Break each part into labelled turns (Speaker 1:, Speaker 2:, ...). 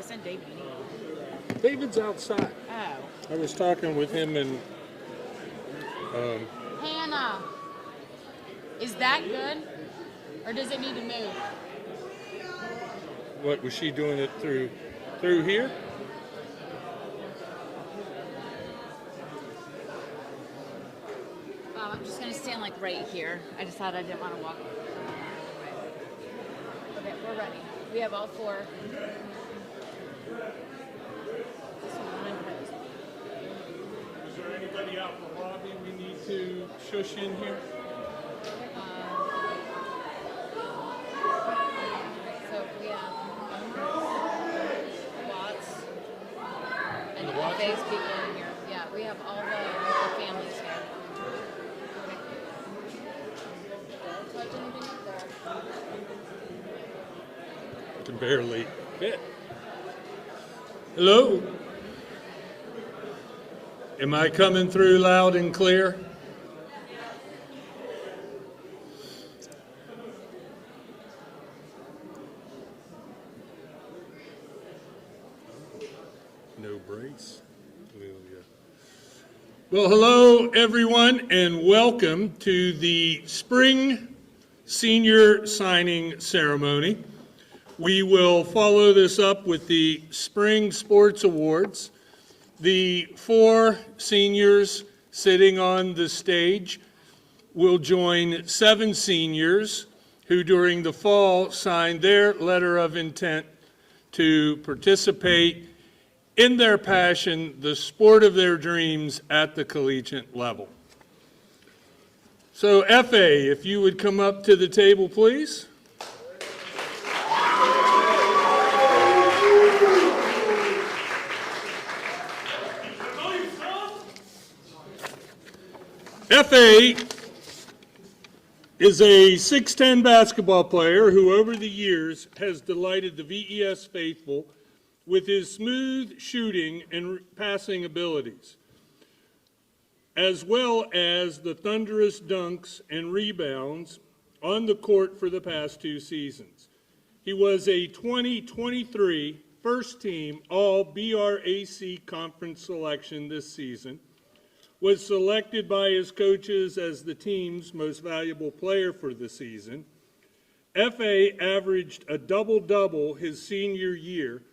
Speaker 1: sent David an email.
Speaker 2: David's outside.
Speaker 1: Oh.
Speaker 2: I was talking with him and
Speaker 1: Hannah, is that good? Or does it need to move?
Speaker 2: what was she doing it through here?
Speaker 1: I'm just going to stand like right here. I decided I didn't want to walk. Okay, we're ready. We have all four.
Speaker 2: Is there anybody out in the lobby we need to shush in here?
Speaker 1: So we have Watts and
Speaker 2: The Watts?
Speaker 1: FA's people in here. Yeah, we have all the families here. Don't touch anything up there.
Speaker 2: Can barely fit. Hello? Am I coming through loud and clear? No brace. Well, hello, everyone, and welcome to the spring senior signing ceremony. We will follow this up with the Spring Sports Awards. The 4 seniors sitting on the stage will join 7 seniors who during the fall signed their letter of intent to participate in their passion, the sport of their dreams at the collegiate level. So FA, if you would come up to the table, please. FA is a 6'10" basketball player who over the years has delighted the VES faithful with his smooth shooting and passing abilities, as well as the thunderous dunks and rebounds on the court for the past 2 seasons. He was a 2023 first-team All-BRAC conference selection this season, was selected by his coaches as the team's most valuable player for the season. FA averaged a double-double his senior year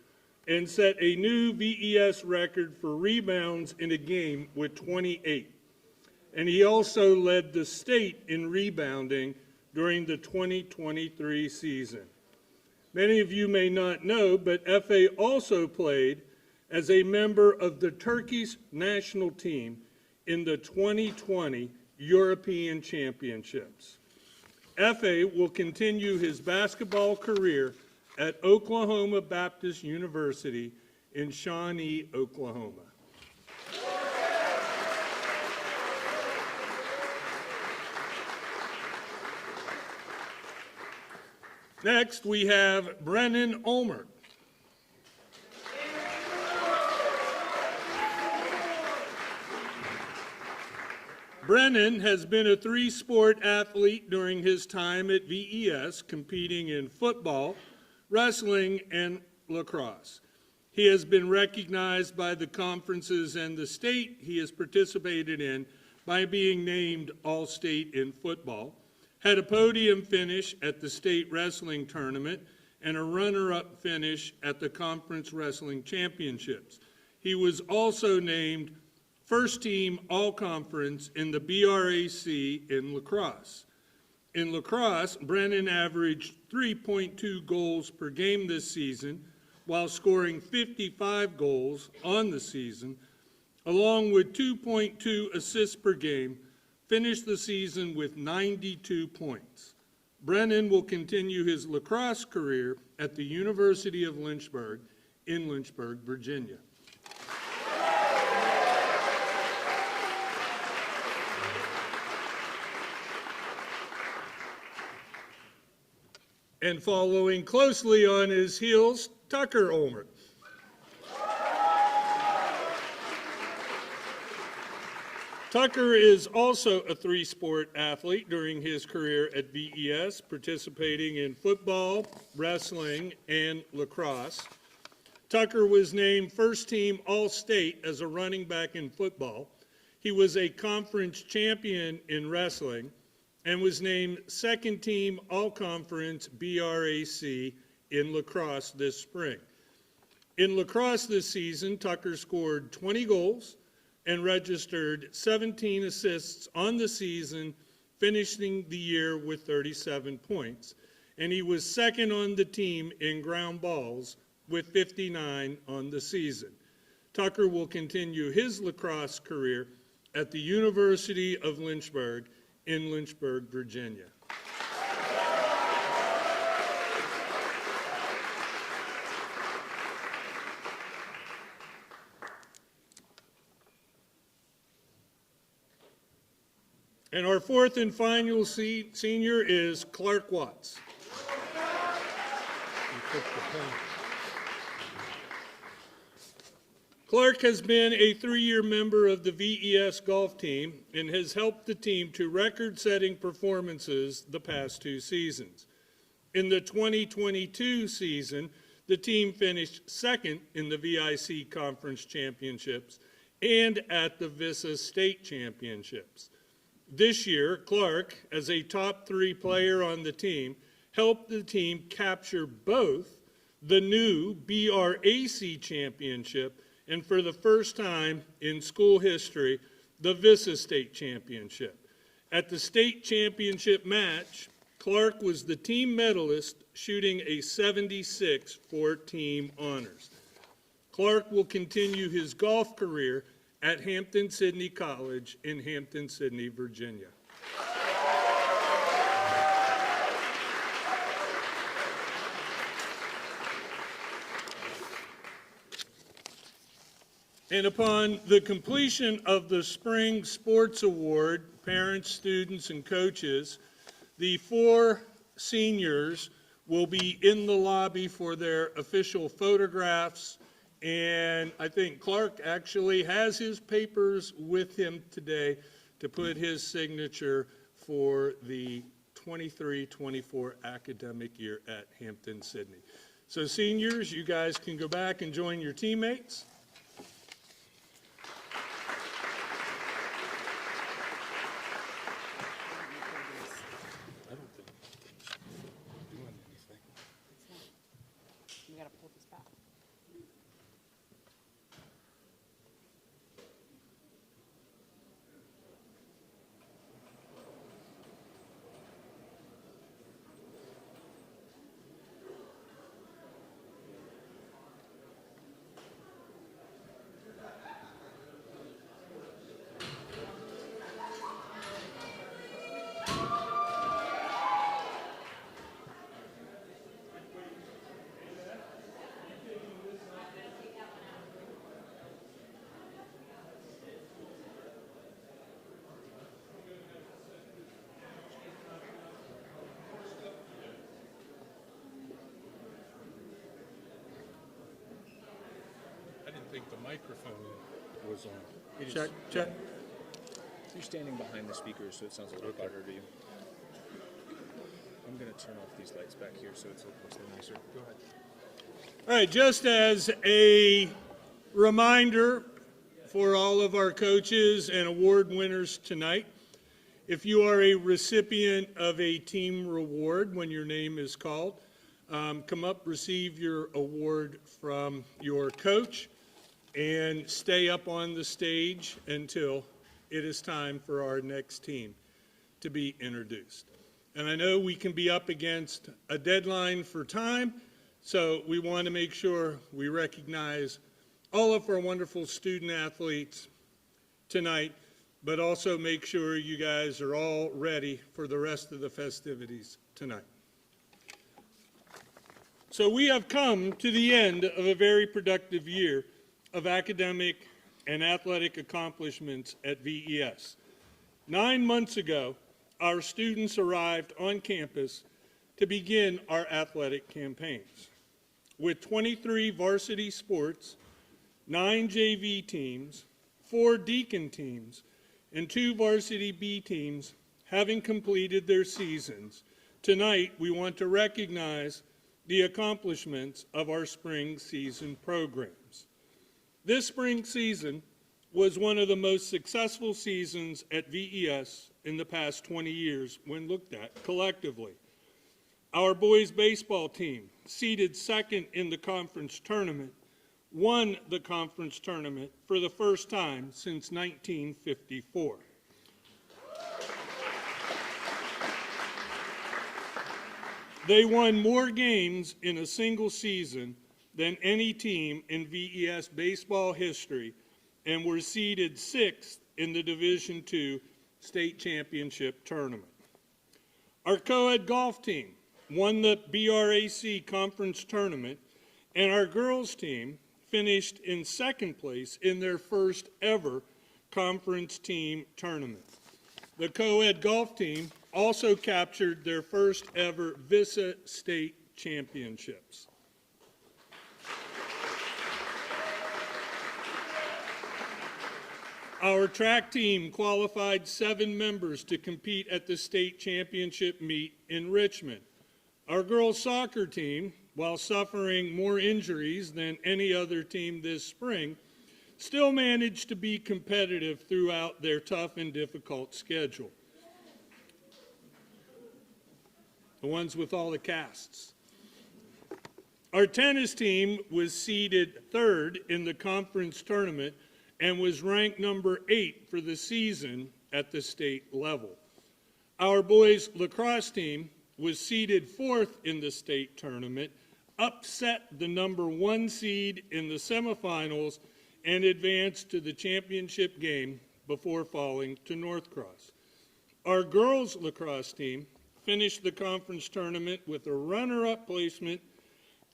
Speaker 2: and set a new VES record for rebounds in a game with 28. And he also led the state in rebounding during the 2023 season. Many of you may not know, but FA also played as a member of the Turkish national team in the 2020 European Championships. FA will continue his basketball career at Oklahoma Baptist University in Shawnee, Oklahoma. Next, we have Brennan Ulmer. Brennan has been a 3-sport athlete during his time at VES, competing in football, wrestling, and lacrosse. He has been recognized by the conferences and the state he has participated in by being named All-State in football, had a podium finish at the state wrestling tournament, and a runner-up finish at the conference wrestling championships. He was also named First Team All-Conference in the BRAC in lacrosse. In lacrosse, Brennan averaged 3.2 goals per game this season, while scoring 55 goals on the season, along with 2.2 assists per game, finished the season with 92 points. Brennan will continue his lacrosse career at the University of Lynchburg in Lynchburg, Virginia. And following closely on his heels, Tucker Ulmer. Tucker is also a 3-sport athlete during his career at VES, participating in football, wrestling, and lacrosse. Tucker was named first team All-State as a running back in football. He was a conference champion in wrestling and was named second team All-Conference BRAC in lacrosse this spring. In lacrosse this season, Tucker scored 20 goals and registered 17 assists on the season, finishing the year with 37 points. And he was second on the team in ground balls with 59 on the season. Tucker will continue his lacrosse career at the University of Lynchburg in Lynchburg, Virginia. And our fourth and final senior is Clark Watts. Clark has been a 3-year member of the VES golf team and has helped the team to record-setting performances the past 2 seasons. In the 2022 season, the team finished second in the VIC Conference Championships and at the VISA State Championships. This year, Clark, as a top 3 player on the team, helped the team capture both the new BRAC Championship and for the first time in school history, the VISA State Championship. At the state championship match, Clark was the team medalist, shooting a 76 for team honors. Clark will continue his golf career at Hampden-Sydney College in Hampden-Sydney, Virginia. And upon the completion of the Spring Sports Award, parents, students, and coaches, the 4 seniors will be in the lobby for their official photographs. And I think Clark actually has his papers with him today to put his signature for the 23-24 academic year at Hampden-Sydney. So seniors, you guys can go back and join your teammates.
Speaker 1: You gotta pull this back.
Speaker 2: I didn't think the microphone was on.
Speaker 3: Check,
Speaker 2: Check, check.
Speaker 3: You're standing behind the speakers, so it sounds a little louder to you. I'm going to turn off these lights back here so it's a little nicer. Go ahead.
Speaker 2: All right, just as a reminder for all of our coaches and award winners tonight, if you are a recipient of a team reward when your name is called, come up, receive your award from your coach, and stay up on the stage until it is time for our next team to be introduced. And I know we can be up against a deadline for time, so we want to make sure we recognize all of our wonderful student athletes tonight, but also make sure you guys are all ready for the rest of the festivities tonight. So we have come to the end of a very productive year of academic and athletic accomplishments at VES. 9 months ago, our students arrived on campus to begin our athletic campaigns. With 23 varsity sports, 9 JV teams, 4 Deacon teams, and 2 varsity B teams having completed their seasons, tonight we want to recognize the accomplishments of our spring season programs. This spring season was one of the most successful seasons at VES in the past 20 years when looked at collectively. Our boys baseball team, seeded second in the conference tournament, won the conference tournament for the first time since 1954. They won more games in a single season than any team in VES baseball history and were seeded sixth in the Division II state championship tournament. Our co-ed golf team won the BRAC conference tournament, and our girls team finished in second place in their first ever conference team tournament. The co-ed golf team also captured their first ever VISA state championships. Our track team qualified 7 members to compete at the state championship meet in Richmond. Our girls soccer team, while suffering more injuries than any other team this spring, still managed to be competitive throughout their tough and difficult schedule. The ones with all the casts. Our tennis team was seeded third in the conference tournament and was ranked number 8 for the season at the state level. Our boys lacrosse team was seeded 4th in the state tournament, upset the number 1 seed in the semifinals, and advanced to the championship game before falling to North Cross. Our girls lacrosse team finished the conference tournament with a runner-up placement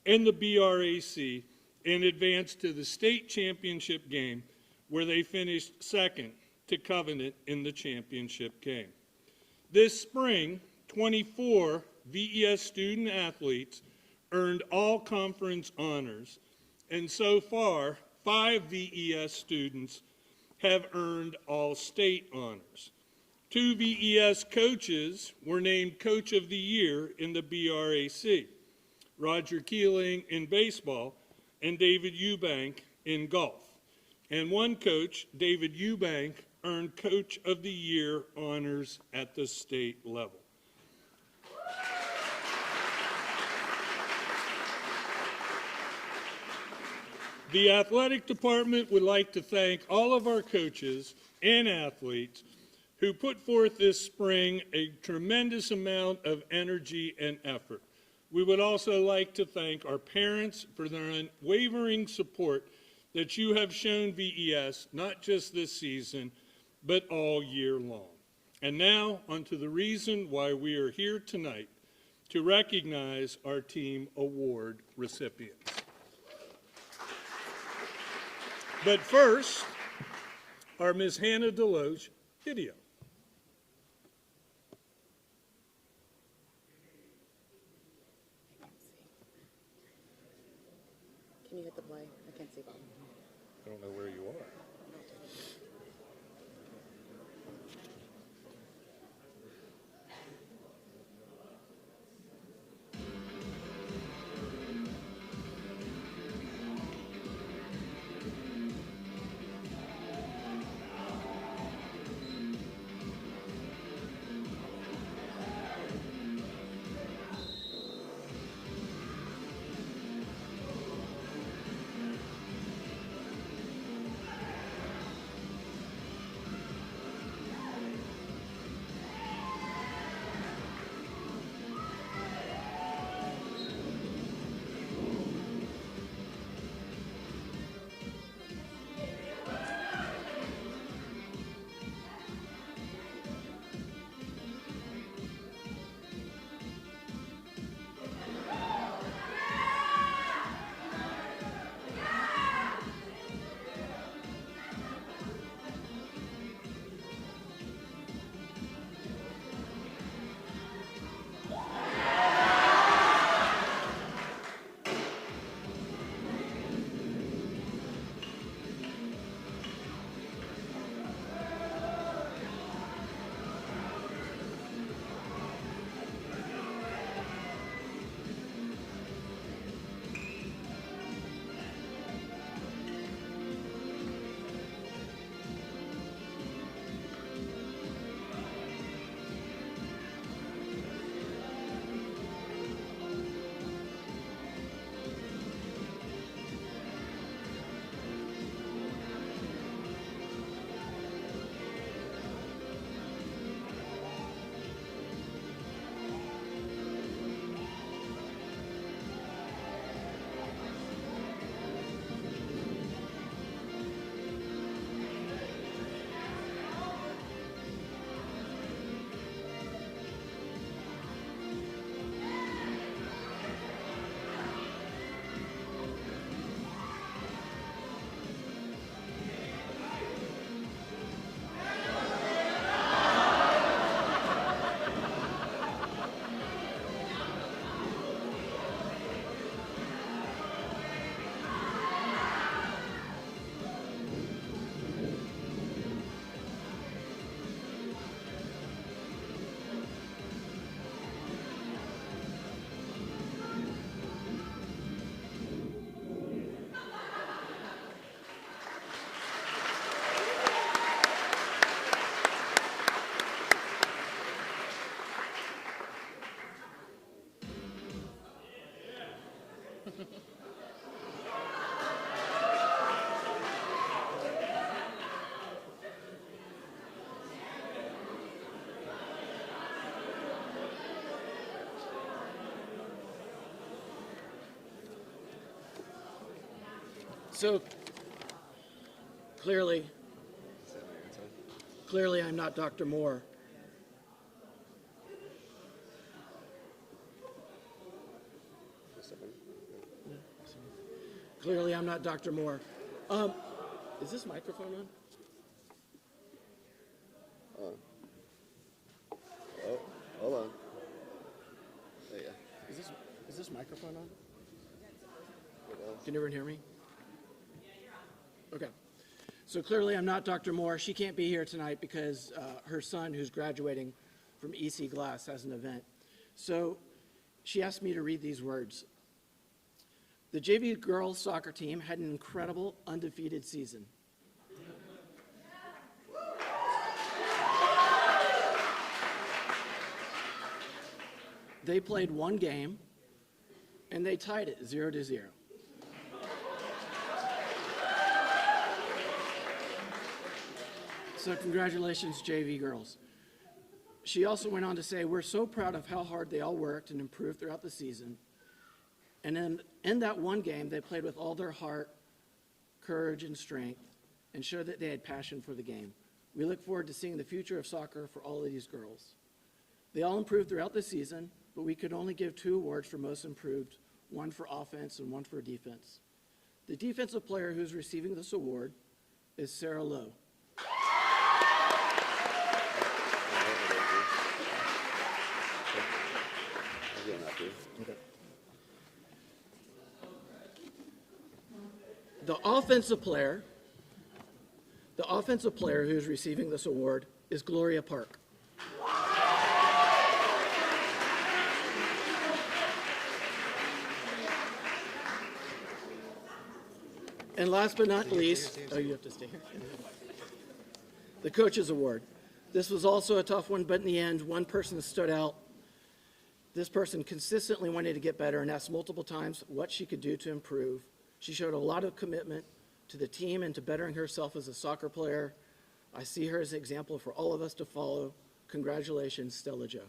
Speaker 2: in the BRAC and advanced to the state championship game, where they finished second to Covenant in the championship game. This spring, 24 VES student athletes earned all conference honors, and so far, 5 VES students have earned all state honors. 2 VES coaches were named Coach of the Year in the BRAC, Roger Keeling in baseball and David Eubank in golf. And 1 coach, David Eubank, earned Coach of the Year honors at the state level. The athletic department would like to thank all of our coaches and athletes who put forth this spring a tremendous amount of energy and effort. We would also like to thank our parents for their unwavering support that you have shown VES, not just this season, but all year long. And now, on to the reason why we are here tonight, to recognize our team award recipients. But first, our Ms. Hannah Deloge video.
Speaker 4: Can you hit the play? I can't see.
Speaker 2: I don't know where you are.
Speaker 5: So clearly I'm not Dr. Moore. Clearly I'm not Dr. Moore. Is this microphone on?
Speaker 6: Oh, hold on. There you go.
Speaker 5: Is this microphone on?
Speaker 6: What else?
Speaker 5: Can everyone hear me? Okay. So clearly I'm not Dr. Moore. She can't be here tonight because her son, who's graduating from EC Glass, has an event. So she asked me to read these words. The JV girls soccer team had an incredible undefeated season. They played one game and they tied it 0-0. So congratulations, JV girls. She also went on to say, we're so proud of how hard they all worked and improved throughout the season. And in that one game, they played with all their heart, courage, and strength, and showed that they had passion for the game. We look forward to seeing the future of soccer for all of these girls. They all improved throughout the season, but we could only give 2 awards for most improved, one for offense and one for defense. The defensive player who's receiving this award is Sarah Lowe.
Speaker 6: Okay.
Speaker 5: The offensive player who's receiving this award is Gloria Park. And last but not least, oh, you have to stay here. The Coaches Award. This was also a tough one, but in the end, one person stood out. This person consistently wanted to get better and asked multiple times what she could do to improve. She showed a lot of commitment to the team and to bettering herself as a soccer player. I see her as an example for all of us to follow. Congratulations, Stella Jo.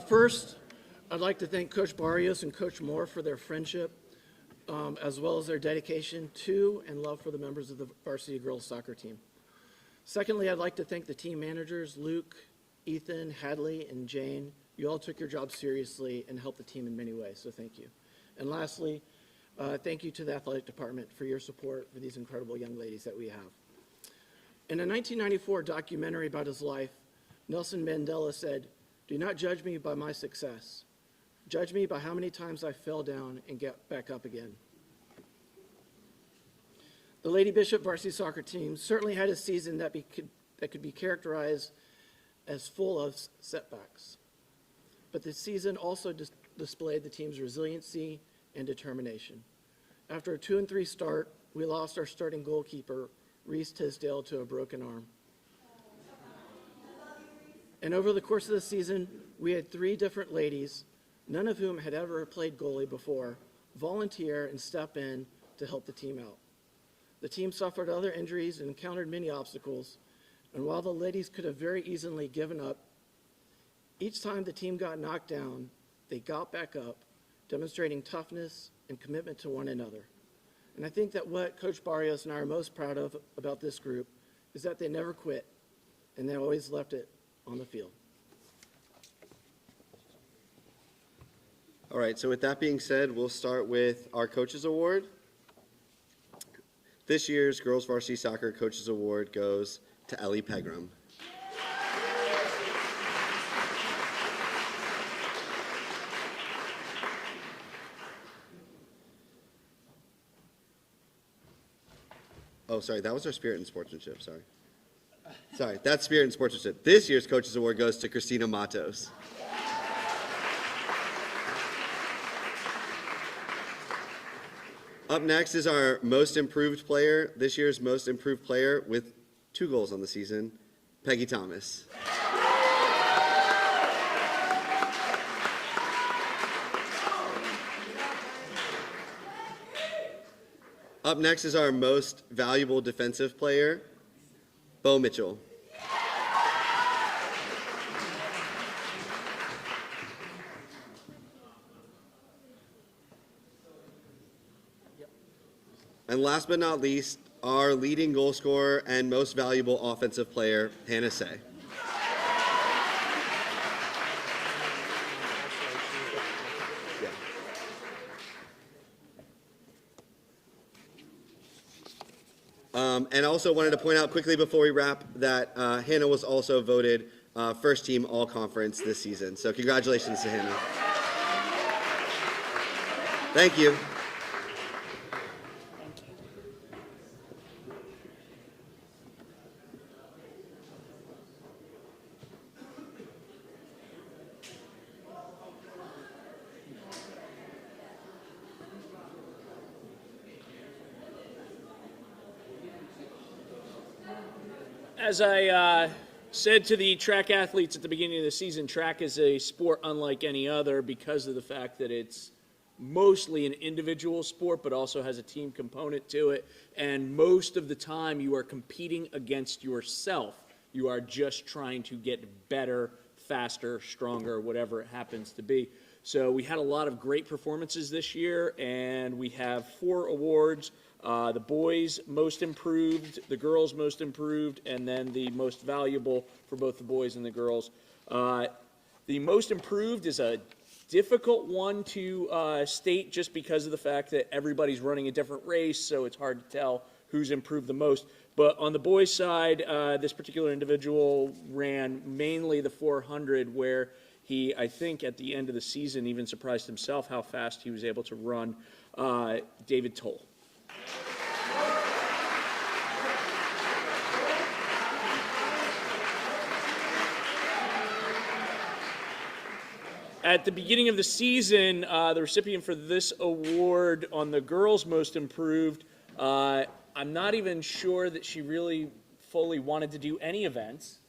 Speaker 5: First, I'd like to thank Coach Barrios and Coach Moore for their friendship, as well as their dedication to and love for the members of the varsity girls soccer team. Secondly, I'd like to thank the team managers, Luke, Ethan, Hadley, and Jane. You all took your job seriously and helped the team in many ways, so thank you. And lastly, thank you to the athletic department for your support for these incredible young ladies that we have. In a 1994 documentary about his life, Nelson Mandela said, "Do not judge me by my success. Judge me by how many times I fell down and get back up again." The Lady Bishop varsity soccer team certainly had a season that could be characterized as full of setbacks. But the season also displayed the team's resiliency and determination. After a 2-3 start, we lost our starting goalkeeper, Reese Tisdale, to a broken arm. And over the course of the season, we had 3 different ladies, none of whom had ever played goalie before, volunteer and step in to help the team out. The team suffered other injuries and encountered many obstacles, and while the ladies could have very easily given up, each time the team got knocked down, they got back up, demonstrating toughness and commitment to one another. And I think that what Coach Barrios and I are most proud of about this group is that they never quit, and they always left it on the field.
Speaker 6: All right, so with that being said, we'll start with our Coaches Award. This year's Girls Varsity Soccer Coaches Award goes to Ellie Pegram. Oh, sorry, that was our Spirit and Sportsmanship, sorry, that's Spirit and Sportsmanship. This year's Coaches Award goes to Christina Matos. Up next is our most improved player, this year's most improved player with 2 goals on the season, Peggy Thomas. Up next is our most valuable defensive player, Bo Mitchell. And last but not least, our leading goal scorer and most valuable offensive player, Hannah Say. And I also wanted to point out quickly before we wrap that Hannah was also voted first team all-conference this season. So congratulations to Hannah. Thank you.
Speaker 3: As I said to the track athletes at the beginning of the season, track is a sport unlike any other because of the fact that it's mostly an individual sport, but also has a team component to it. And most of the time you are competing against yourself. You are just trying to get better, faster, stronger, whatever it happens to be. So we had a lot of great performances this year, and we have 4 awards. The boys most improved, the girls most improved, and then the most valuable for both the boys and the girls. The most improved is a difficult one to state just because of the fact that everybody's running a different race, so it's hard to tell who's improved the most. But on the boys' side, this particular individual ran mainly the 400, where he, I think, at the end of the season even surprised himself how fast he was able to run. David Toll. At the beginning of the season, the recipient for this award on the girls' most improved, I'm not even sure that she really fully wanted to do any events.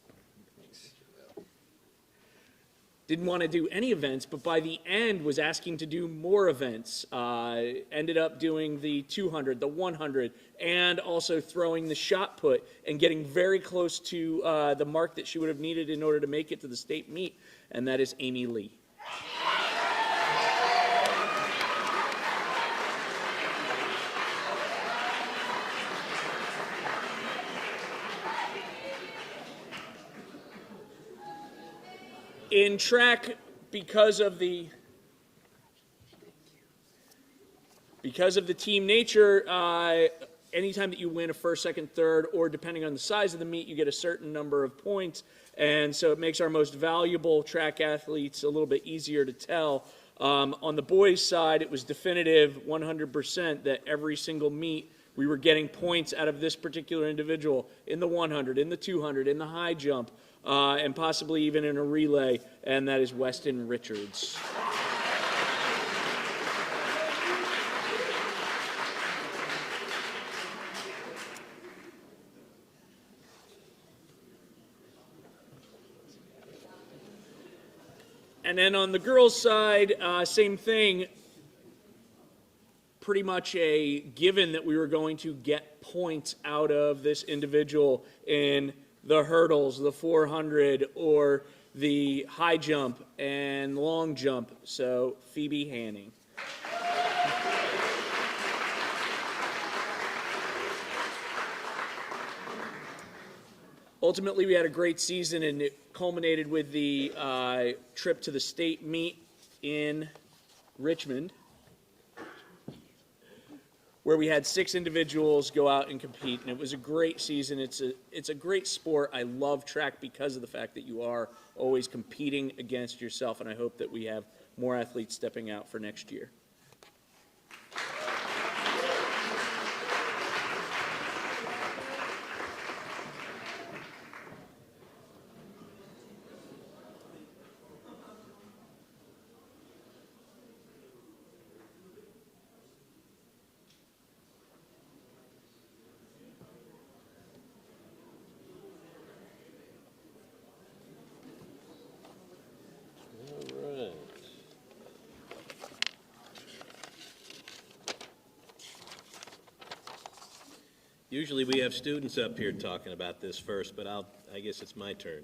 Speaker 3: Didn't want to do any events, but by the end was asking to do more events. Ended up doing the 200, the 100, and also throwing the shot put and getting very close to the mark that she would have needed in order to make it to the state meet, and that is Amy Lee. In track, because of the team nature, anytime that you win a first, second, third, or depending on the size of the meet, you get a certain number of points. And so it makes our most valuable track athletes a little bit easier to tell. On the boys' side, it was definitive 100% that every single meet we were getting points out of this particular individual in the 100, in the 200, in the high jump, and possibly even in a relay, and that is Weston Richards. And then on the girls' side, same thing. Pretty much a given that we were going to get points out of this individual in the hurdles, the 400, or the high jump and long jump. So Phoebe Hanning. Ultimately, we had a great season, and it culminated with the trip to the state meet in Richmond, where we had 6 individuals go out and compete, and it was a great season. It's a great sport. I love track because of the fact that you are always competing against yourself, and I hope that we have more athletes stepping out for next year.
Speaker 7: Usually we have students up here talking about this first, but I guess it's my turn.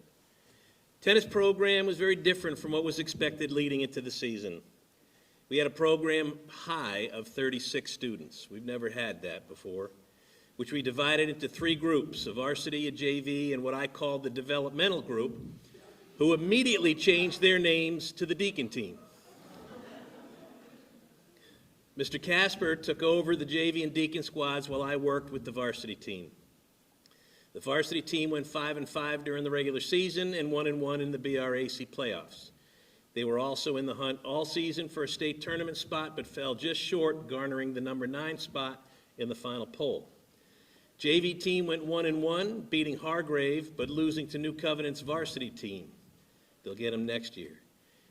Speaker 7: Tennis program was very different from what was expected leading into the season. We had a program high of 36 students. We've never had that before, which we divided into 3 groups, a varsity, a JV, and what I called the developmental group, who immediately changed their names to the Deacon team. Mr. Casper took over the JV and Deacon squads while I worked with the varsity team. The varsity team went 5-5 during the regular season and 1-1 in the BRAC playoffs. They were also in the hunt all season for a state tournament spot, but fell just short, garnering the number 9 spot in the final poll. JV team went 1-1, beating Hargrave, but losing to New Covenant's varsity team. They'll get them next year.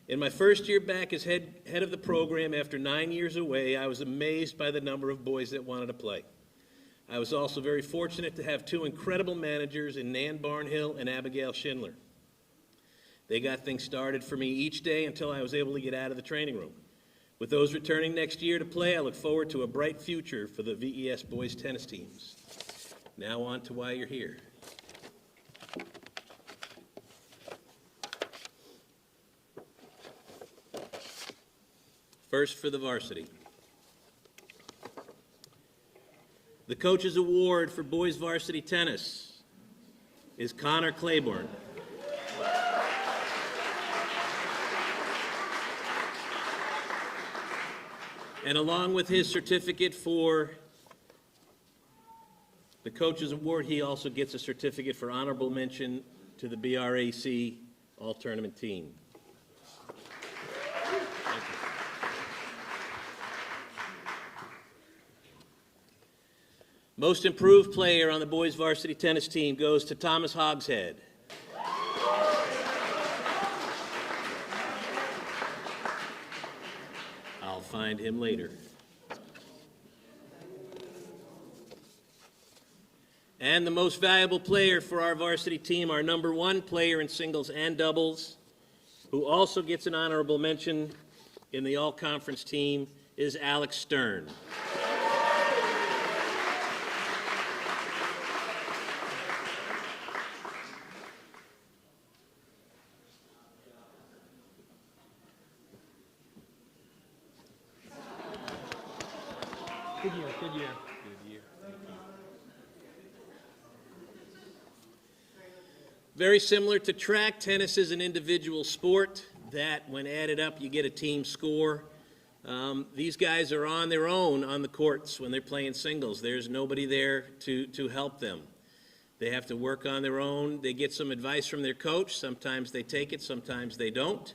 Speaker 7: In my first year back as head of the program after 9 years away, I was amazed by the number of boys that wanted to play. I was also very fortunate to have 2 incredible managers in Nan Barnhill and Abigail Schindler. They got things started for me each day until I was able to get out of the training room. With those returning next year to play, I look forward to a bright future for the VES boys tennis teams. Now on to why you're here. First for the varsity. The Coach's Award for boys varsity tennis is Connor Claiborne. And along with his certificate for the Coach's Award, he also gets a certificate for honorable mention to the BRAC all-tournament team. Most improved player on the boys varsity tennis team goes to Thomas Hogshead. I'll find him later. And the most valuable player for our varsity team, our number 1 player in singles and doubles, who also gets an honorable mention in the all-conference team, is Alex Stern.
Speaker 8: Good year, good year.
Speaker 7: Very similar to track, tennis is an individual sport that, when added up, you get a team score. These guys are on their own on the courts when they're playing singles. There's nobody there to help them. They have to work on their own. They get some advice from their coach. Sometimes they take it, sometimes they don't.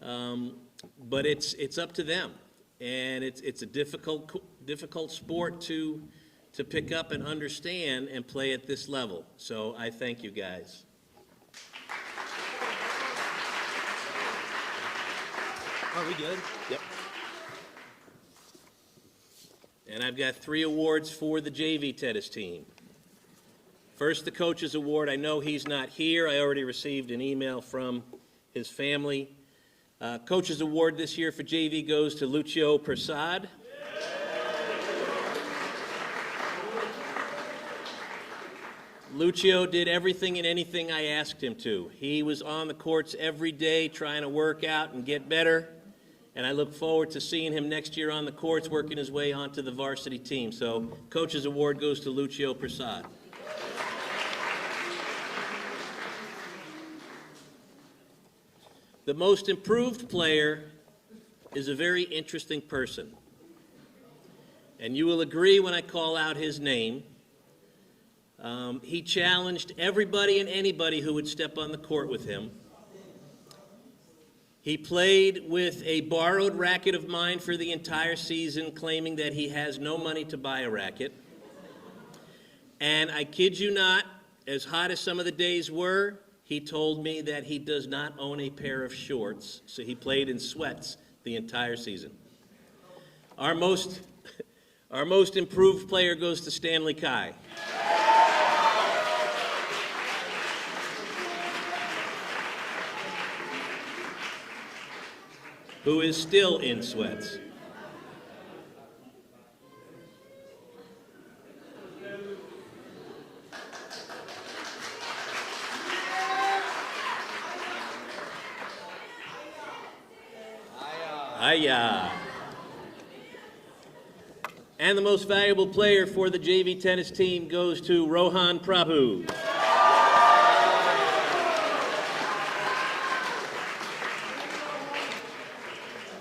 Speaker 7: But it's up to them. And it's a difficult sport to pick up and understand and play at this level. So I thank you guys.
Speaker 8: Are we good?
Speaker 7: Yep. And I've got 3 awards for the JV tennis team. First, the Coach's Award. I know he's not here. I already received an email from his family. Coach's Award this year for JV goes to Lucio Prasad. Lucio did everything and anything I asked him to. He was on the courts every day trying to work out and get better, and I look forward to seeing him next year on the courts working his way onto the varsity team. So, Coach's Award goes to Lucio Prasad. The most improved player is a very interesting person. And you will agree when I call out his name. He challenged everybody and anybody who would step on the court with him. He played with a borrowed racket of mine for the entire season, claiming that he has no money to buy a racket. And I kid you not, as hot as some of the days were, he told me that he does not own a pair of shorts, so he played in sweats the entire season. Our most improved player goes to Stanley Kai. Who is still in sweats. Hiya. And the most valuable player for the JV tennis team goes to Rohan Prabhu.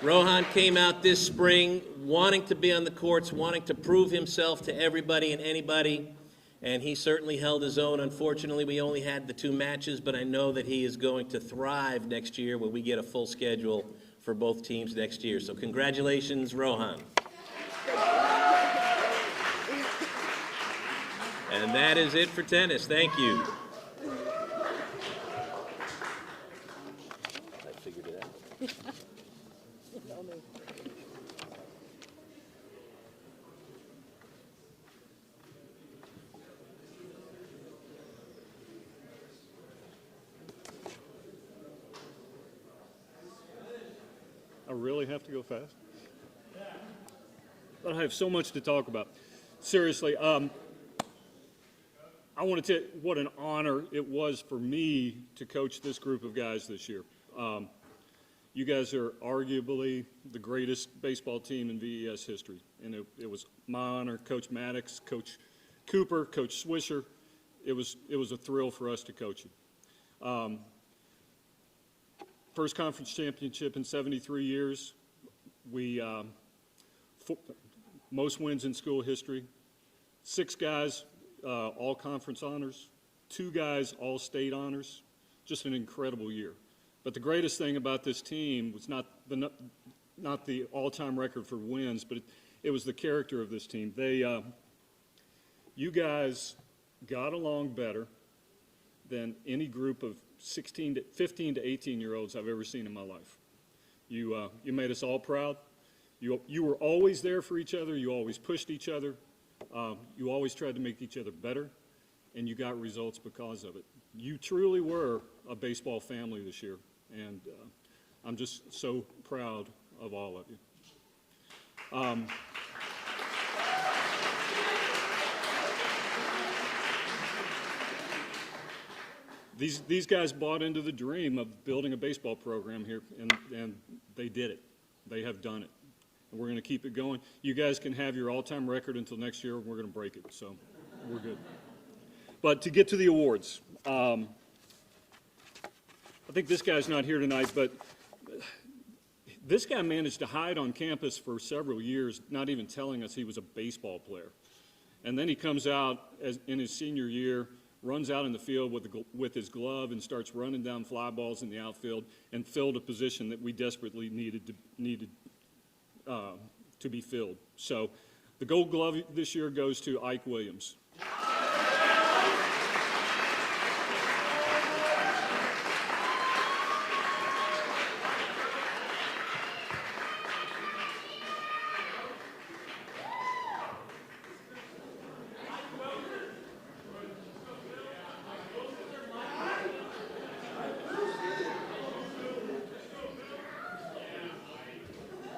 Speaker 7: Rohan came out this spring wanting to be on the courts, wanting to prove himself to everybody and anybody, and he certainly held his own. Unfortunately, we only had the 2 matches, but I know that he is going to thrive next year when we get a full schedule for both teams next year. So congratulations, Rohan. And that is it for tennis. Thank you. I figured it out.
Speaker 2: I really have to go fast? But I have so much to talk about. Seriously, I want to tell you what an honor it was for me to coach this group of guys this year. You guys are arguably the greatest baseball team in VES history, and it was my honor. Coach Maddox, Coach Cooper, Coach Swisher. It was a thrill for us to coach you. First conference championship in 73 years. We most wins in school history. 6 guys. All conference honors, 2 guys all state honors, just an incredible year. But the greatest thing about this team was not the all-time record for wins, but it was the character of this team. You guys got along better than any group of 15 to 18-year-olds I've ever seen in my life. You made us all proud. You were always there for each other. You always pushed each other. You always tried to make each other better, and you got results because of it. You truly were a baseball family this year, and I'm just so proud of all of you. These guys bought into the dream of building a baseball program here, and they did it. They have done it. And we're going to keep it going. You guys can have your all-time record until next year. We're going to break it, so we're good. But to get to the awards, I think this guy's not here tonight, but this guy managed to hide on campus for several years, not even telling us he was a baseball player. And then he comes out in his senior year, runs out in the field with his glove and starts running down fly balls in the outfield and filled a position that we desperately needed to be filled. So the Gold Glove this year goes to Ike Williams.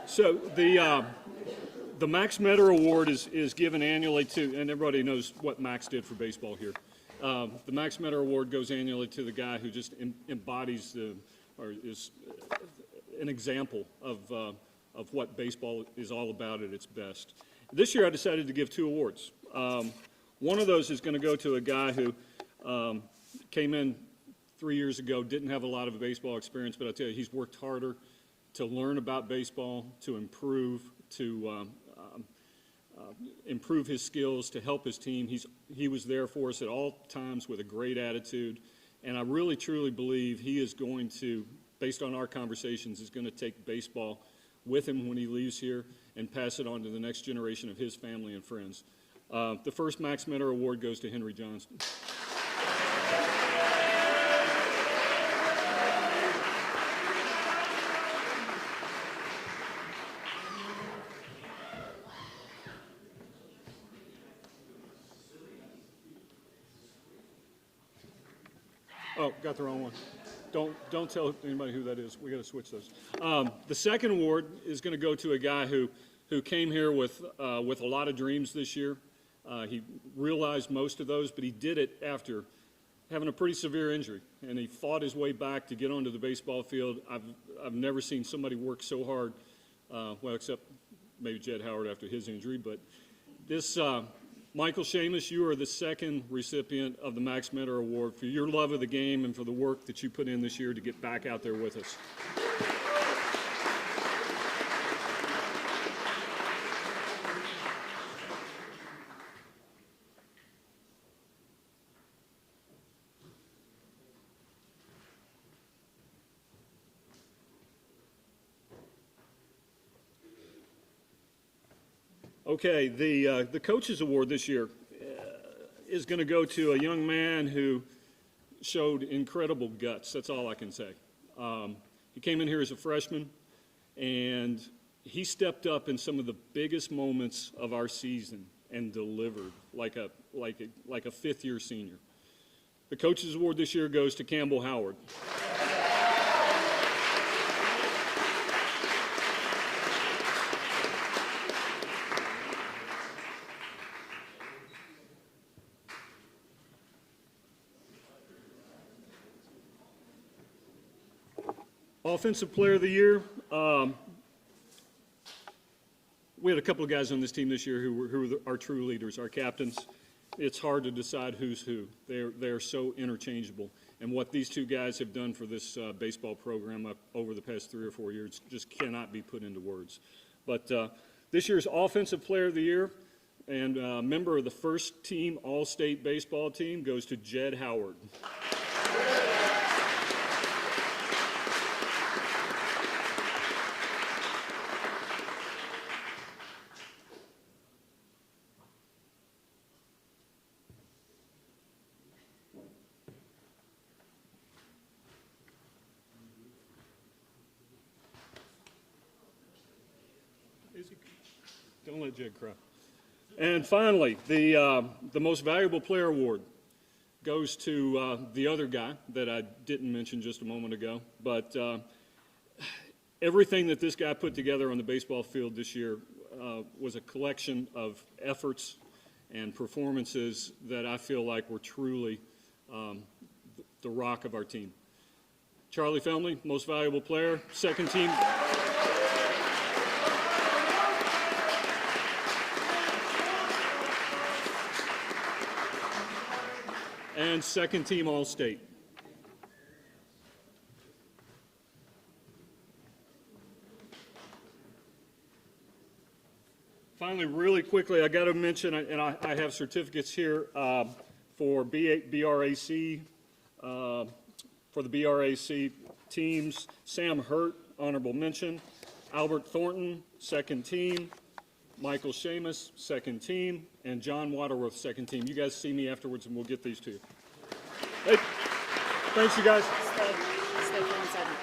Speaker 2: So the Max Metter Award is given annually to, and everybody knows what Max did for baseball here. The Max Metter Award goes annually to the guy who just embodies or is an example of what baseball is all about at its best. This year I decided to give 2 awards. One of those is going to go to a guy who came in 3 years ago, didn't have a lot of baseball experience, but I tell you, he's worked harder to learn about baseball, to improve his skills, to help his team. He was there for us at all times with a great attitude, and I really truly believe he is going to, based on our conversations, is going to take baseball with him when he leaves here and pass it on to the next generation of his family and friends. The first Max Metter Award goes to Henry Johnston. Oh, got the wrong one. Don't tell anybody who that is. We got to switch those. The second award is going to go to a guy who came here with a lot of dreams this year. He realized most of those, but he did it after having a pretty severe injury, and he fought his way back to get onto the baseball field. I've never seen somebody work so hard well, except maybe Jed Howard after his injury. But this, Michael Seamus, you are the second recipient of the Max Metter Award for your love of the game and for the work that you put in this year to get back out there with us. Okay, the Coaches Award this year is going to go to a young man who showed incredible guts. That's all I can say. He came in here as a freshman, and he stepped up in some of the biggest moments of our season and delivered like a fifth-year senior. The Coaches Award this year goes to Campbell Howard. Offensive Player of the Year, we had a couple of guys on this team this year who were our true leaders, our captains. It's hard to decide who's who. They're so interchangeable. And what these two guys have done for this baseball program over the past 3 or 4 years just cannot be put into words. But this year's Offensive Player of the Year and member of the first team All-State baseball team goes to Jed Howard. Don't let Jed cry. And finally, the Most Valuable Player Award goes to the other guy that I didn't mention just a moment ago. But everything that this guy put together on the baseball field this year was a collection of efforts and performances that I feel like were truly the rock of our team. Charlie Felmley, Most Valuable Player, second team. And second team All-State. Finally, really quickly, I got to mention, and I have certificates here for BRAC, for the BRAC teams. Sam Hurt, honorable mention. Albert Thornton, second team. Michael Seamus, second team, and John Waterworth, second team. You guys see me afterwards, and we'll get these to you. Hey, thanks, you guys.
Speaker 4: Stay for 1 second.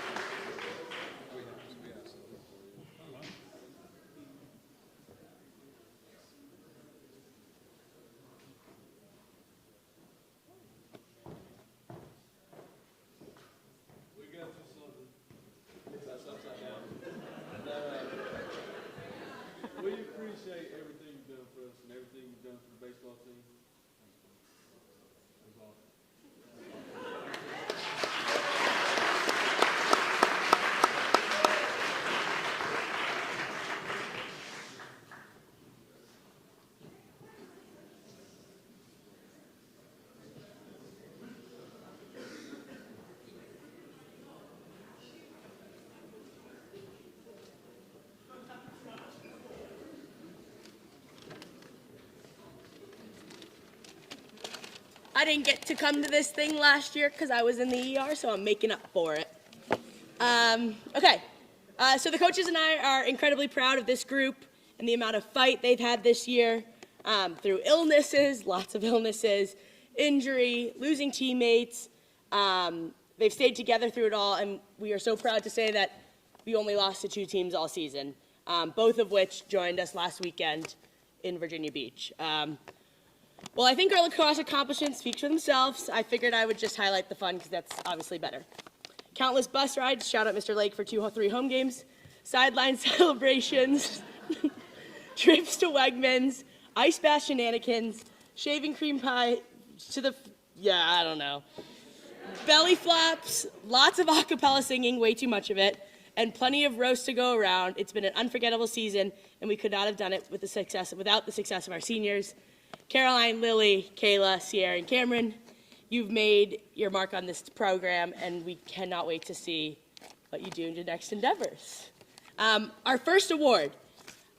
Speaker 2: We appreciate everything you've done for us and everything you've done for the baseball team. That's awesome.
Speaker 9: I didn't get to come to this thing last year because I was in the ER, so I'm making up for it. Okay, so the coaches and I are incredibly proud of this group and the amount of fight they've had this year through illnesses, lots of illnesses, injury, losing teammates. They've stayed together through it all, and we are so proud to say that we only lost to 2 teams all season, both of which joined us last weekend in Virginia Beach. Well, I think our lacrosse accomplishments speak for themselves. I figured I would just highlight the fun because that's obviously better. Countless bus rides, shout out Mr. Lake for 2 or 3 home games, sideline celebrations, trips to Wegmans, ice bath shenanigans, shaving cream pie to the, I don't know. Belly flops, lots of a cappella singing, way too much of it, and plenty of roast to go around. It's been an unforgettable season, and we could not have done it without the success of our seniors. Caroline, Lily, Kayla, Sierra, and Cameron, you've made your mark on this program, and we cannot wait to see what you do in your next endeavors. Our first award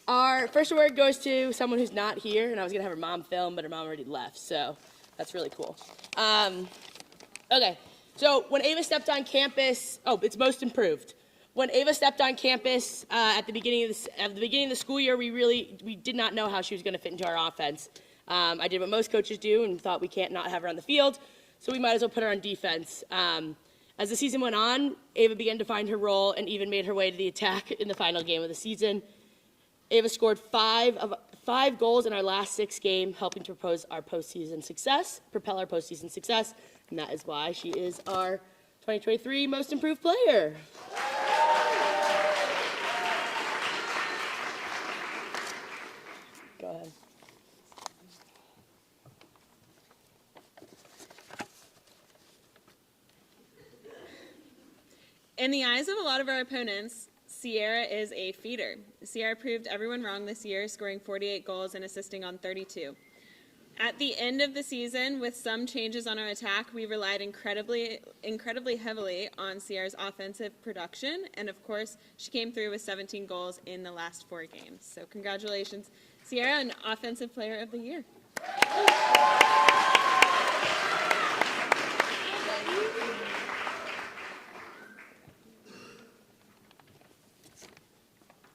Speaker 9: goes to someone who's not here, and I was going to have her mom film, but her mom already left, so that's really cool. Okay, so when Ava stepped on campus, it's most improved. When Ava stepped on campus at the beginning of the school year, we did not know how she was going to fit into our offense. I did what most coaches do and thought we can't not have her on the field, so we might as well put her on defense. As the season went on, Ava began to find her role and even made her way to the attack in the final game of the season. Ava scored five goals in our last 6 games, helping to propel our postseason success, and that is why she is our 2023 Most Improved Player. Go ahead.
Speaker 10: In the eyes of a lot of our opponents, Sierra is a feeder. Sierra proved everyone wrong this year, scoring 48 goals and assisting on 32. At the end of the season, with some changes on our attack, we relied incredibly heavily on Sierra's offensive production, and of course, she came through with 17 goals in the last 4 games. So congratulations, Sierra, an Offensive Player of the Year.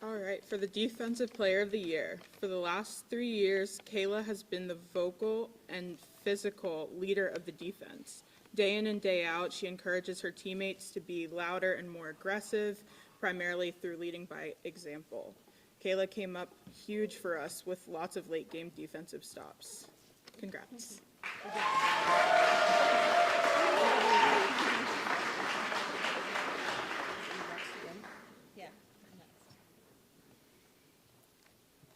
Speaker 11: All right, for the Defensive Player of the Year, for the last 3 years, Kayla has been the vocal and physical leader of the defense. Day in and day out, she encourages her teammates to be louder and more aggressive, primarily through leading by example. Kayla came up huge for us with lots of late-game defensive stops. Congrats.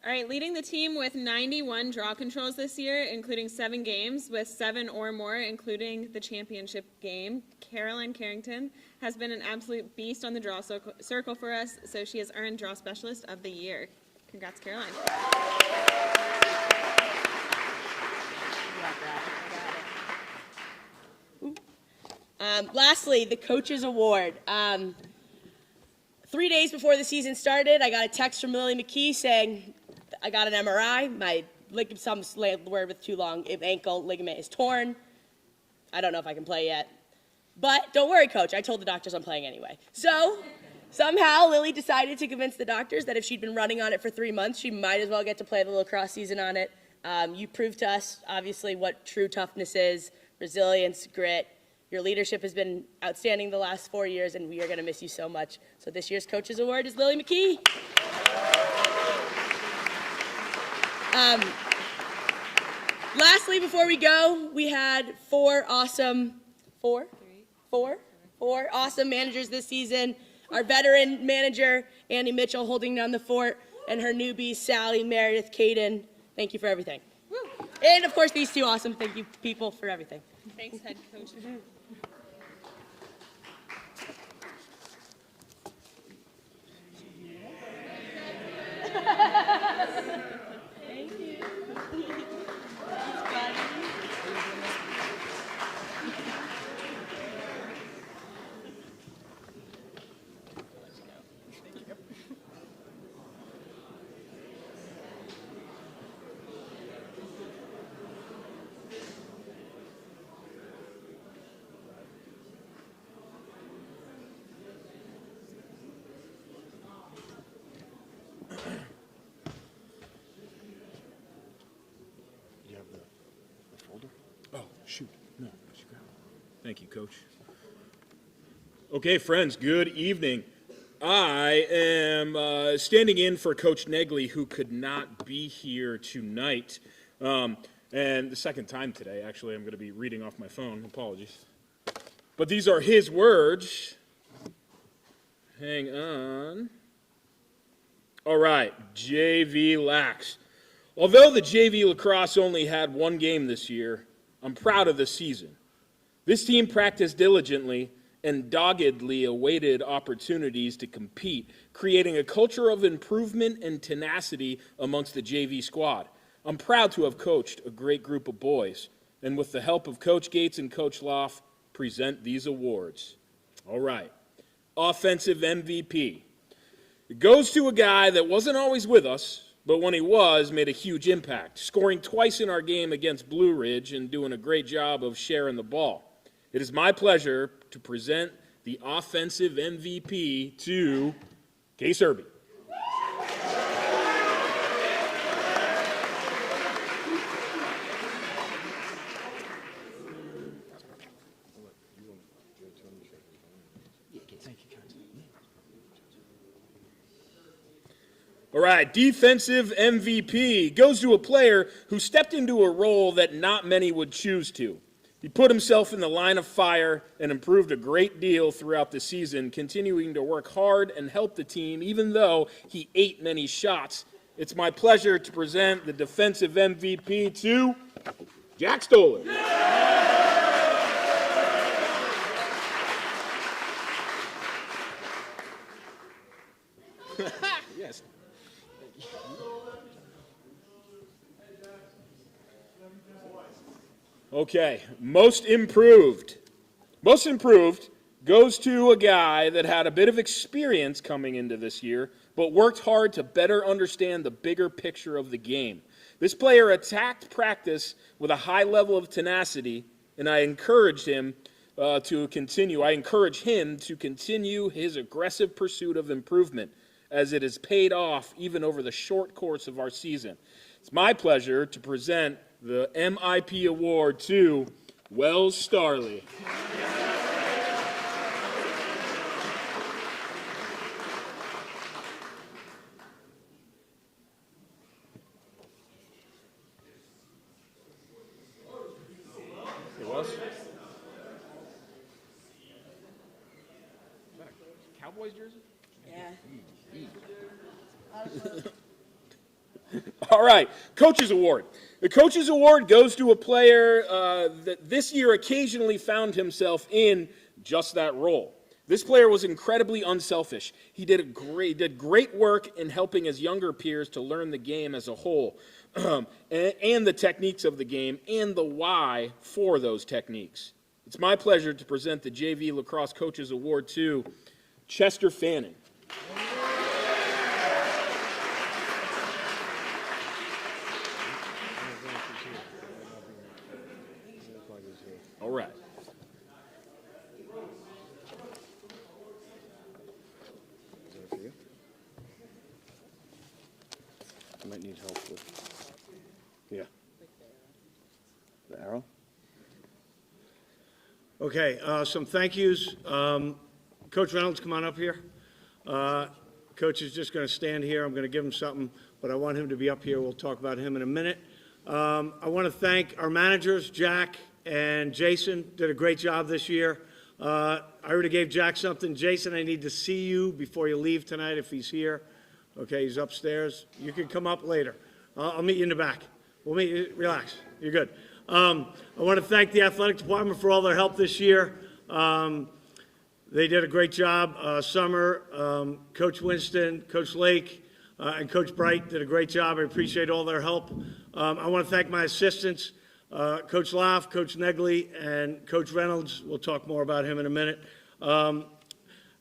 Speaker 10: All right, leading the team with 91 draw controls this year, including 7 games with 7 or more, including the championship game, Caroline Carrington has been an absolute beast on the draw circle for us, so she has earned Draw Specialist of the Year. Congrats, Caroline.
Speaker 9: Lastly, the Coaches Award. 3 days before the season started, I got a text from Lily McKee saying, I got an MRI. My some word with too long. Ankle ligament is torn. I don't know if I can play yet. But don't worry, Coach. I told the doctors I'm playing anyway. So somehow Lily decided to convince the doctors that if she'd been running on it for 3 months, she might as well get to play the lacrosse season on it. You proved to us, obviously, what true toughness is, resilience, grit. Your leadership has been outstanding the last 4 years, and we are going to miss you so much. So this year's Coaches Award is Lily McKee. Lastly, before we go, we had four awesome managers this season. Our veteran manager, Andy Mitchell, holding down the fort, and her newbies, Sally, Meredith, Caden. Thank you for everything. Woo. And, of course, these 2 awesome thank you people for everything.
Speaker 10: Thanks, Head Coach.
Speaker 9: Thank you.
Speaker 3: Shoot. No, you grab it. Thank you, Coach. Okay, friends, good evening. I am standing in for Coach Negley, who could not be here tonight. And the second time today, actually, I'm going to be reading off my phone. Apologies. But these are his words. Hang on. All right, JV Lax. Although the JV lacrosse only had 1 game this year, I'm proud of the season. This team practiced diligently and doggedly awaited opportunities to compete, creating a culture of improvement and tenacity amongst the JV squad. I'm proud to have coached a great group of boys, and with the help of Coach Gates and Coach Loff, present these awards. All right. Offensive MVP. It goes to a guy that wasn't always with us, but when he was, made a huge impact, scoring twice in our game against Blue Ridge and doing a great job of sharing the ball. It is my pleasure to present the offensive MVP to Case Irby. All right, defensive MVP goes to a player who stepped into a role that not many would choose to. He put himself in the line of fire and improved a great deal throughout the season, continuing to work hard and help the team, even though he ate many shots. It's my pleasure to present the defensive MVP to Jack Stoller. Yes. Okay, most improved. Most improved goes to a guy that had a bit of experience coming into this year, but worked hard to better understand the bigger picture of the game. This player attacked practice with a high level of tenacity, and I encourage him to continue. I encourage him to continue his aggressive pursuit of improvement, as it has paid off even over the short course of our season. It's my pleasure to present the MIP award to Wells Starley. Hey, Wells. Cowboys jersey?
Speaker 9: Yeah.
Speaker 3: All right, Coach's Award. The Coach's Award goes to a player that this year occasionally found himself in just that role. This player was incredibly unselfish. He did great work in helping his younger peers to learn the game as a whole, and the techniques of the game, and the why for those techniques. It's my pleasure to present the JV Lacrosse Coach's Award to Chester Fanning. All right.
Speaker 6: Is that for you? I might need help with.
Speaker 3: Yeah.
Speaker 6: The arrow?
Speaker 12: Okay, some thank yous. Coach Reynolds, come on up here. Coach is just going to stand here. I'm going to give him something, but I want him to be up here. We'll talk about him in a minute. I want to thank our managers, Jack and Jason. Did a great job this year. I already gave Jack something. Jason, I need to see you before you leave tonight if he's here. Okay, he's upstairs. You can come up later. I'll meet you in the back. We'll meet you. Relax. You're good. I want to thank the athletic department for all their help this year. They did a great job. Summer, Coach Winston, Coach Lake, and Coach Bright did a great job. I appreciate all their help. I want to thank my assistants, Coach Loff, Coach Negley, and Coach Reynolds. We'll talk more about him in a minute.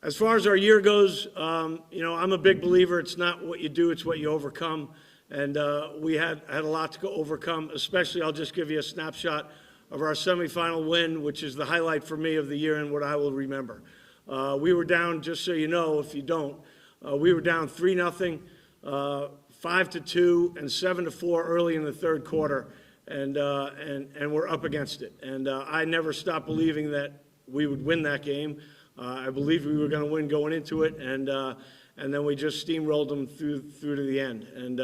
Speaker 12: As far as our year goes, I'm a big believer. It's not what you do, it's what you overcome. And we had a lot to overcome, especially I'll just give you a snapshot of our semifinal win, which is the highlight for me of the year and what I will remember. We were down, just so you know, if you don't, we were down 3-0, 5-2, and 7-4 early in the third quarter, and we're up against it. And I never stopped believing that we would win that game. I believed we were going to win going into it, and then we just steamrolled them through to the end. And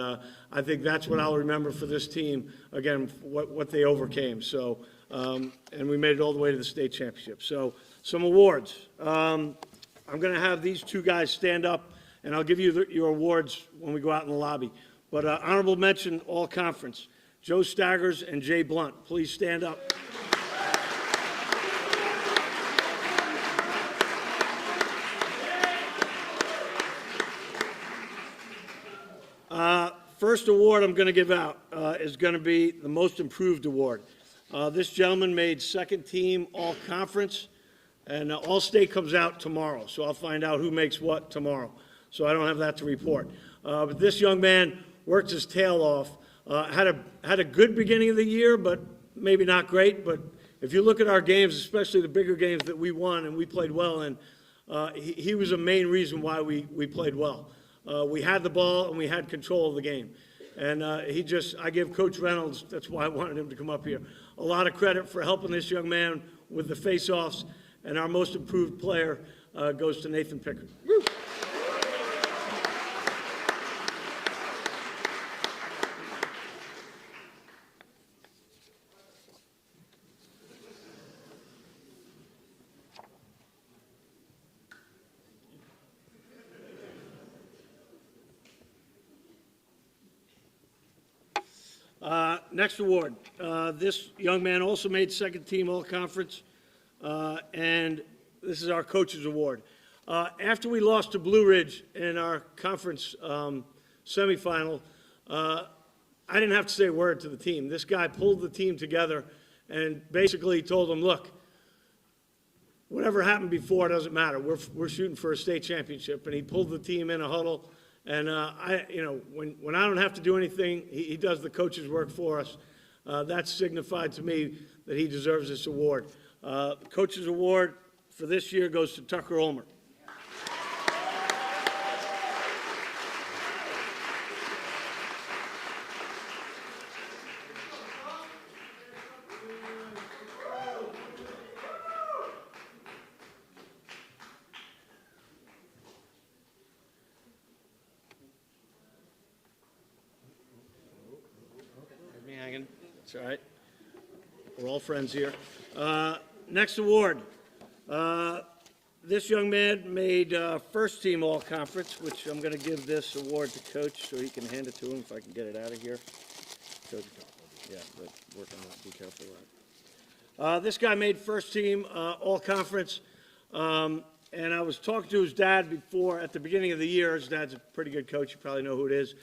Speaker 12: I think that's what I'll remember for this team, again, what they overcame. So, and we made it all the way to the state championship. So, some awards. I'm going to have these two guys stand up, and I'll give you your awards when we go out in the lobby. But honorable mention, all conference, Joe Staggers and Jay Blunt. Please stand up. First award I'm going to give out is going to be the Most Improved Award. This gentleman made second team all-conference, and all-state comes out tomorrow, so I'll find out who makes what tomorrow. So I don't have that to report. But this young man worked his tail off, had a good beginning of the year, but maybe not great. But if you look at our games, especially the bigger games that we won and we played well in, he was a main reason why we played well. We had the ball and we had control of the game. And I give Coach Reynolds, that's why I wanted him to come up here, a lot of credit for helping this young man with the face-offs. And our most improved player goes to Nathan Pickard. Woo! Next award. This young man also made second team all-conference, and this is our coach's award. After we lost to Blue Ridge in our conference semifinal, I didn't have to say a word to the team. This guy pulled the team together and basically told them, look, whatever happened before doesn't matter. We're shooting for a state championship. And he pulled the team in a huddle. And when I don't have to do anything, he does the coach's work for us. That's signified to me that he deserves this award. The coach's award for this year goes to Tucker Ulmer. That's all right. We're all friends here. Next award. This young man made first team all conference, which I'm going to give this award to Coach so he can hand it to him if I can get it out of here. Coach, yeah, but work on that. Be careful of that. This guy made first team all conference. And I was talking to his dad before, at the beginning of the year. His dad's a pretty good coach. You probably know who it is.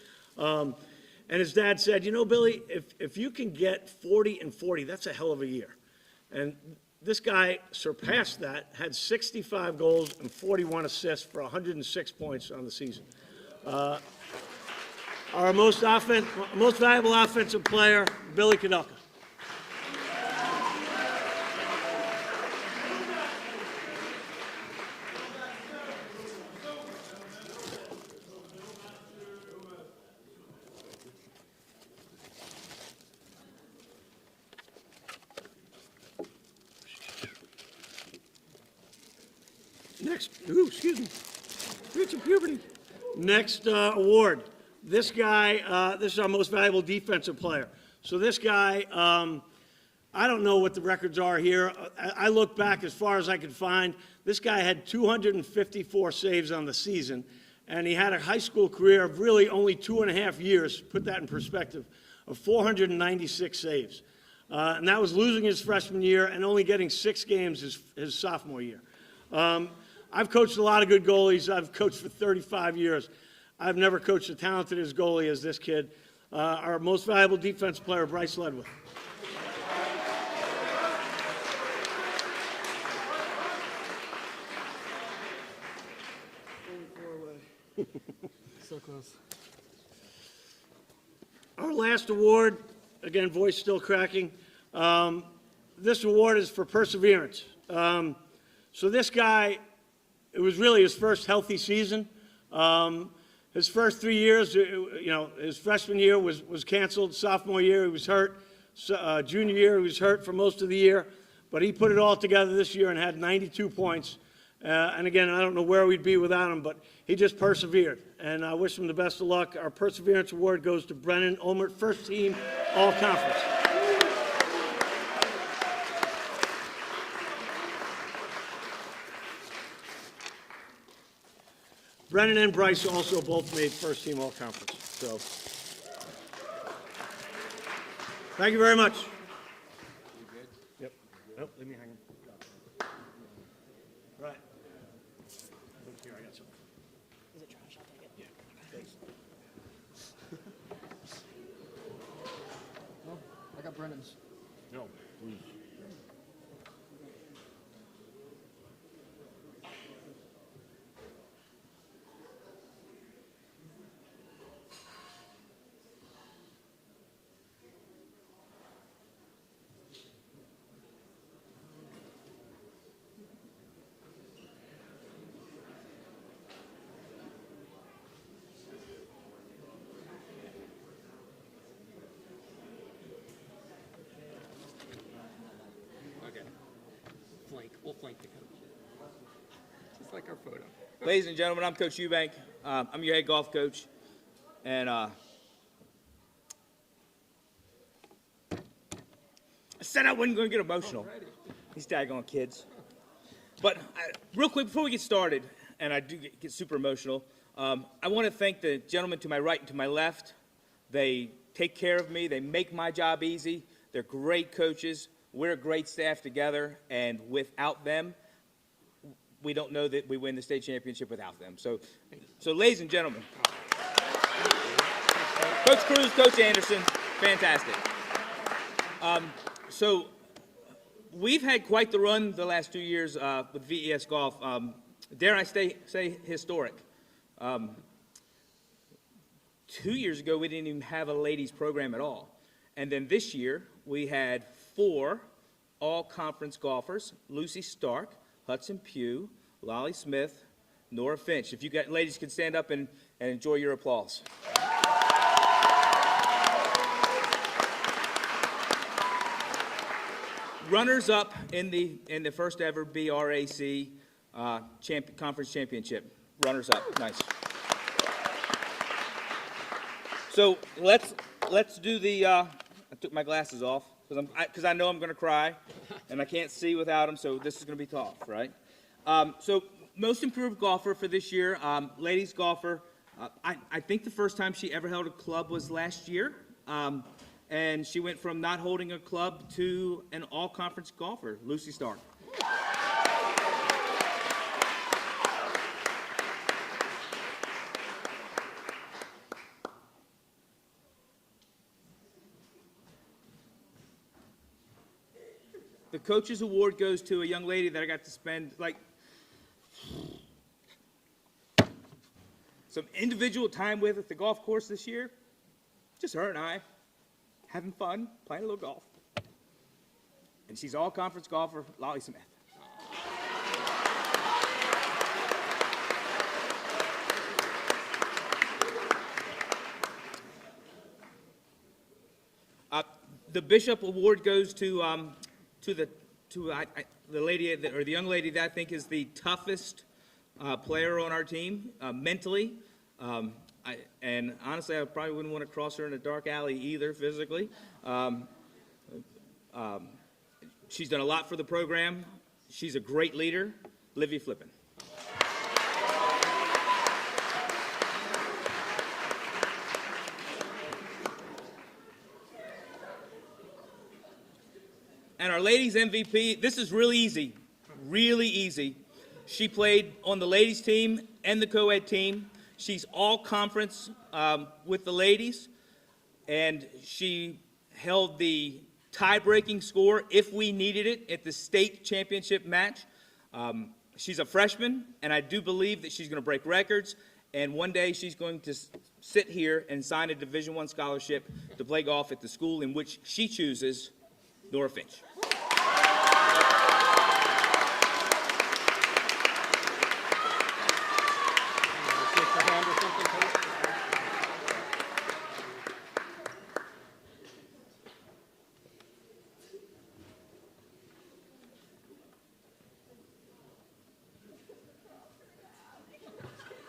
Speaker 12: And his dad said, you know, Billy, if you can get 40 and 40, that's a hell of a year. And this guy surpassed that, had 65 goals and 41 assists for 106 points on the season. Our most valuable offensive player, Billy Kadelka. Next award. This guy, this is our most valuable defensive player. So this guy, I don't know what the records are here. I look back as far as I could find. This guy had 254 saves on the season, and he had a high school career of really only 2.5 years, put that in perspective, of 496 saves. And that was losing his freshman year and only getting 6 games his sophomore year. I've coached a lot of good goalies. I've coached for 35 years. I've never coached a talented as goalie as this kid. Our most valuable defense player, Bryce Ledwith.
Speaker 8: So close.
Speaker 12: Our last award, again, voice still cracking. This award is for perseverance. So this guy, it was really his first healthy season. His first 3 years, his freshman year was canceled. Sophomore year, he was hurt. Junior year, he was hurt for most of the year. But he put it all together this year and had 92 points. And again, I don't know where we'd be without him, but he just persevered. And I wish him the best of luck. Our Perseverance Award goes to Brennan Ulmer, first team, all conference. Brennan and Bryce also both made first team all conference. So, thank you very much. Yep. Nope, leave me hanging. Right. Here, I got some.
Speaker 4: Is it trash? I'll take it.
Speaker 12: Yeah. Thanks.
Speaker 5: Brennan's.
Speaker 2: No, please.
Speaker 8: We'll flank the coach. Just like our photo.
Speaker 3: Ladies and gentlemen, I'm Coach Eubank. I'm your head golf coach. And I said I wasn't going to get emotional. These daggone kids. But real quick, before we get started, and I do get super emotional, I want to thank the gentlemen to my right and to my left. They take care of me. They make my job easy. They're great coaches. We're a great staff together, and without them, we don't know that we win the state championship without them. So ladies and gentlemen, Coach Cruz, Coach Anderson, fantastic. So we've had quite the run the last 2 years with VES Golf. Dare I say historic. 2 years ago, we didn't even have a ladies program at all. And then this year, we had 4 all-conference golfers: Lucy Stark, Hudson Pugh, Lolly Smith, Nora Finch. If you got ladies, can stand up and enjoy your applause. Runners up in the first ever BRAC conference championship. Runners up, nice. So let's do the. I took my glasses off because I know I'm going to cry, and I can't see without them. So this is going to be tough, right? So most improved golfer for this year, ladies golfer. I think the first time she ever held a club was last year, and she went from not holding a club to an all-conference golfer, Lucy Stark. The Coach's Award goes to a young lady that I got to spend, some individual time with at the golf course this year. Just her and I, having fun, playing a little golf. And she's all-conference golfer, Lolly Smith. The Bishop Award goes to the lady or the young lady that I think is the toughest player on our team mentally. And honestly, I probably wouldn't want to cross her in a dark alley either physically. She's done a lot for the program. She's a great leader, Livy Flippin. And our ladies MVP, this is really easy, really easy. She played on the ladies team and the co-ed team. She's all conference with the ladies, and she held the tie-breaking score if we needed it at the state championship match. She's a freshman, and I do believe that she's going to break records, and one day she's going to sit here and sign a Division I scholarship to play golf at the school in which she chooses, Nora Finch.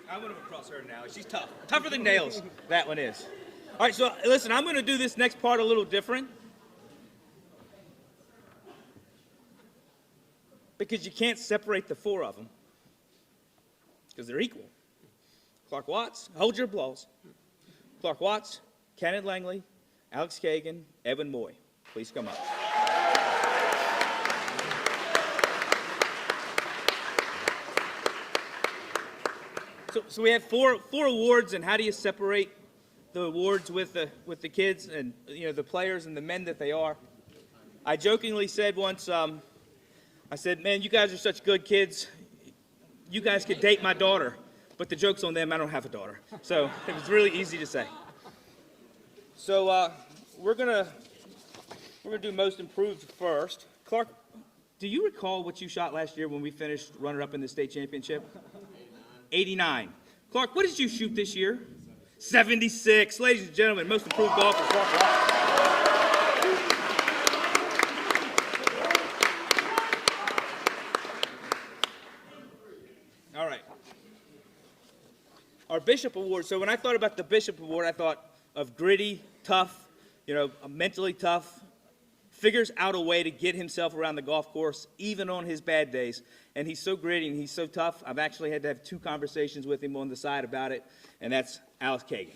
Speaker 3: I wouldn't have crossed her now. She's tough. Tougher than nails, that one is. All right, so listen, I'm going to do this next part a little different. Because you can't separate the 4 of them. Because they're equal. Clark Watts, hold your applause. Clark Watts, Kenneth Langley, Alex Kagan, Evan Moy. Please come up. So we have four awards, and how do you separate
Speaker 13: the awards with the kids and the players and the men that they are. I jokingly said once, I said, "Man, you guys are such good kids. You guys could date my daughter." But the joke's on them. I don't have a daughter, so it was really easy to say. So we're gonna do most improved first. Clark, do you recall what you shot last year when we finished runner-up in the state championship? 89. Clark, what did you shoot this year? 76. Ladies and gentlemen, most improved golfer, Clark Watts. All right. Our Bishop Award. So when I thought about the Bishop Award, I thought of gritty, tough, mentally tough, figures out a way to get himself around the golf course, even on his bad days. And he's so gritty and he's so tough. I've actually had to have 2 conversations with him on the side about it, and that's Alex Kagan.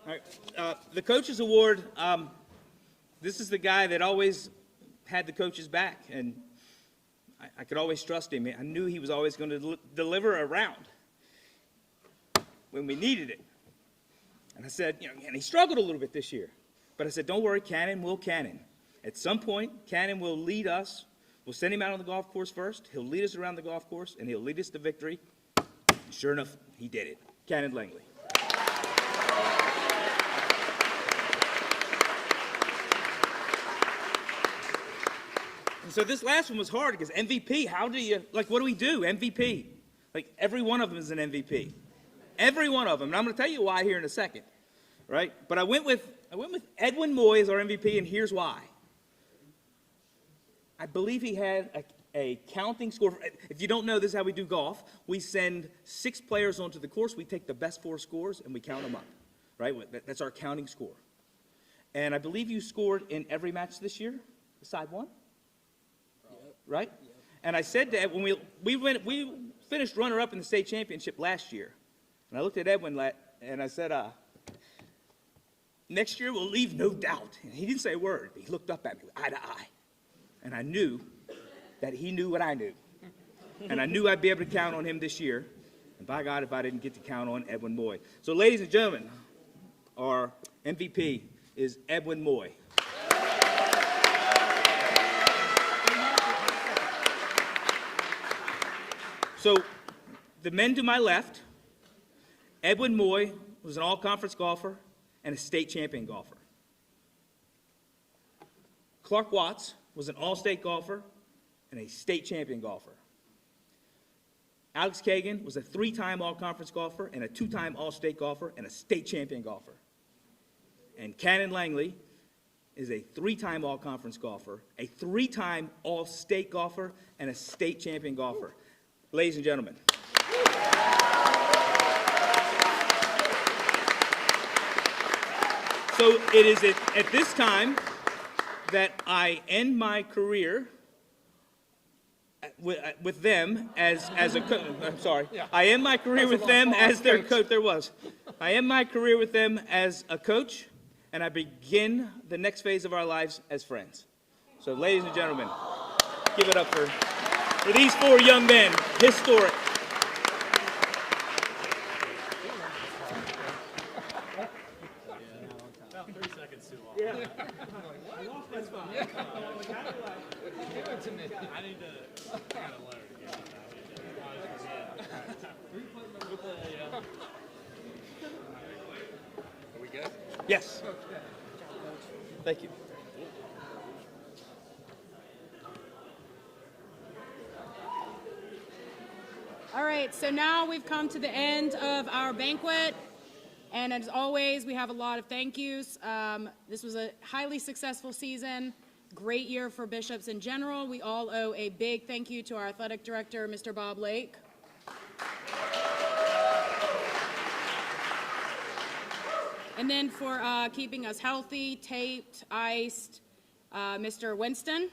Speaker 13: All right, the Coaches Award, this is the guy that always had the coaches back, and I could always trust him. I knew he was always going to deliver a round when we needed it. And I said, and he struggled a little bit this year. But I said, don't worry, Cannon will Cannon. At some point, Cannon will lead us. We'll send him out on the golf course first. He'll lead us around the golf course, and he'll lead us to victory. And sure enough, he did it. Cannon Langley. And so this last one was hard because MVP, what do we do? MVP. Like, every one of them is an MVP. Every one of them. And I'm going to tell you why here in a second, right? But I went with Edwin Moy as our MVP, and here's why. I believe he had a counting score. If you don't know, this is how we do golf. We send 6 players onto the course. We take the best 4 scores, and we count them up, right? That's our counting score. And I believe you scored in every match this year, beside one? Right? Yep. And I said to Edwin, we finished runner-up in the state championship last year. And I looked at Edwin and I said, next year we'll leave no doubt. And he didn't say a word. He looked up at me eye to eye. And I knew that he knew what I knew. And I knew I'd be able to count on him this year. And by God, if I didn't get to count on Edwin Moy. So ladies and gentlemen, our MVP is Edwin Moy. So the men to my left, Edwin Moy was an all-conference golfer and a state champion golfer. Clark Watts was an all-state golfer and a state champion golfer. Alex Kagan was a 3-time all-conference golfer and a 2-time all-state golfer and a state champion golfer. And Cannon Langley is a 3-time all-conference golfer, a 3-time all-state golfer, and a state champion golfer. Ladies and gentlemen. So it is at this time that I end my career with them as a coach. I'm sorry. I end my career with them as their coach. I end my career with them as a coach, and I begin the next phase of our lives as friends. So, ladies and gentlemen, give it up for these 4 young men. Historic.
Speaker 14: About 3 seconds too long.
Speaker 13: Yeah.
Speaker 14: That's fine. Give it to me. I need to kind of learn to get it. Are we good?
Speaker 13: Yes. Thank you.
Speaker 1: All right, so now we've come to the end of our banquet. And as always, we have a lot of thank yous. This was a highly successful season, great year for Bishops in general. We all owe a big thank you to our athletic director, Mr. Bob Lake. And then for keeping us healthy, taped, iced, Mr. Winston.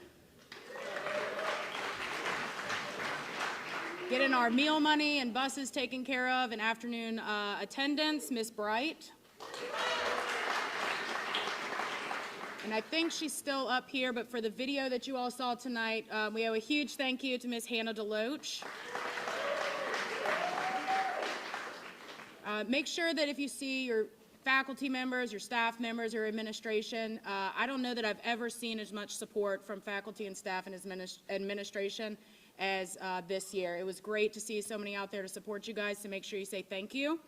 Speaker 1: Getting our meal money and buses taken care of and afternoon attendance, Miss Bright. And I think she's still up here, but for the video that you all saw tonight, we owe a huge thank you to Ms. Hannah DeLoach. Make sure that if you see your faculty members, your staff members, your administration, I don't know that I've ever seen as much support from faculty and staff and administration as this year. It was great to see so many out there to support you guys, so make sure you say thank you.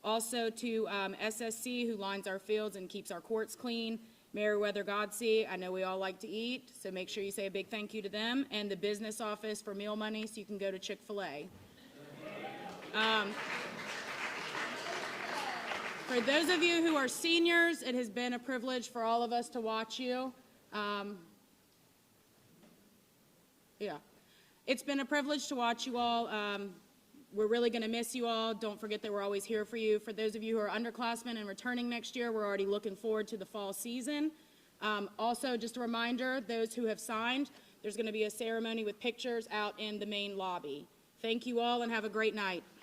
Speaker 1: Also to SSC, who lines our fields and keeps our courts clean. Meriwether Godsey, I know we all like to eat, so make sure you say a big thank you to them. And the business office for meal money, so you can go to Chick-fil-A. For those of you who are seniors, it has been a privilege for all of us to watch you. It's been a privilege to watch you all. We're really going to miss you all. Don't forget that we're always here for you. For those of you who are underclassmen and returning next year, we're already looking forward to the fall season. Also, just a reminder, those who have signed, there's going to be a ceremony with pictures out in the main lobby. Thank you all and have a great night.